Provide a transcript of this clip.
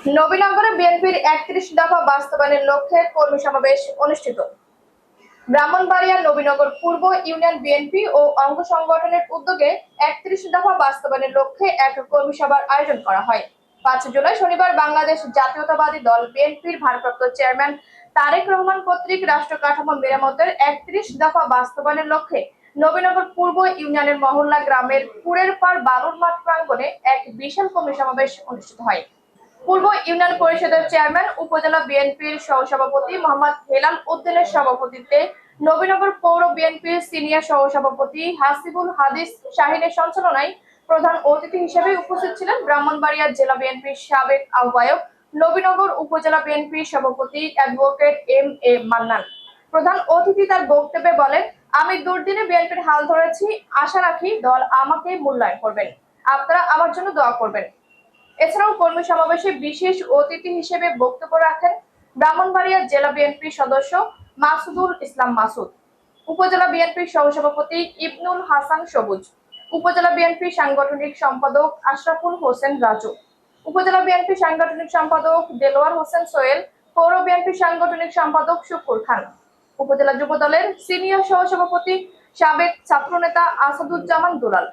নবীনগরে বিএনপির ৩১ দফা বাস্তবায়নের লক্ষ্যে কর্মী সমাবেশ অনুষ্ঠিত। ব্রাহ্মণবাড়িয়া নবীনগর পূর্ব ইউনিয়ন বিএনপি ও অঙ্গ সংগঠনের উদ্যোগে ৩১ দফা বাস্তবায়নের লক্ষ্যে এক কর্মী সভার আয়োজন করা হয়। ৫ জুলাই শনিবার বাংলাদেশ জাতীয়তাবাদী দল বিএনপির ভারপ্রাপ্ত চেয়ারম্যান তারেক রহমান কর্তৃক রাষ্ট্র কাঠামো মেরামতের ৩১ দফা বাস্তবায়নের লক্ষ্যে নবীনগর পূর্ব ইউনিয়নের মহল্লা গ্রামের পুরের পাড় বালুর মাঠ প্রাঙ্গণে এক বিশাল কর্মী সমাবেশ অনুষ্ঠিত হয়। পূর্ব ইউনিয়ন পরিষদের চেয়ারম্যান উপজেলা বিএনপির সহসভাপতি মোহাম্মদ হেলাল উদ্দিনের সভাপতিত্বে নবীনগর পৌর বিএনপির সিনিয়র সহসভাপতি হাসিবুল হাদিস শাহিনের সঞ্চালনায় প্রধান অতিথি হিসেবে উপস্থিত ছিলেন ব্রাহ্মণবাড়িয়া জেলা বিএনপির সাবেক আহ্বায়ক, নবীনগর উপজেলা বিএনপির সভাপতি অ্যাডভোকেট এম.এ. মান্নান। প্রধান অতিথি তার বক্তব্যে বলেন, আমি দুর্দিনে বিএনপির হাল ধরেছি, আশা রাখি দল আমাকে মূল্যায়ন করবেন, আপনারা আমার জন্য দোয়া করবেন। এছাড়াও কর্মী সমাবেশে বিশেষ অতিথি হিসেবে বক্তব্য রাখেন ব্রাহ্মণবাড়িয়া জেলা বিএনপির সদস্য মাসুদুল ইসলাম মাসুদ, উপজেলা বিএনপির সহসভাপতি ইবনুল হাসান সবুজ, উপজেলা বিএনপির সাংগঠনিক সম্পাদক আশরাফুল হোসেন রাজু, উপজেলা বিএনপির সাংগঠনিক সম্পাদক দেলোয়ার হোসেন সোহেল, পৌর বিএনপির সাংগঠনিক সম্পাদক শুকুর খান, উপজেলা যুব দলের সিনিয়র সহসভাপতি সাবেক ছাত্রনেতা আসাদুজ্জামান দুলাল,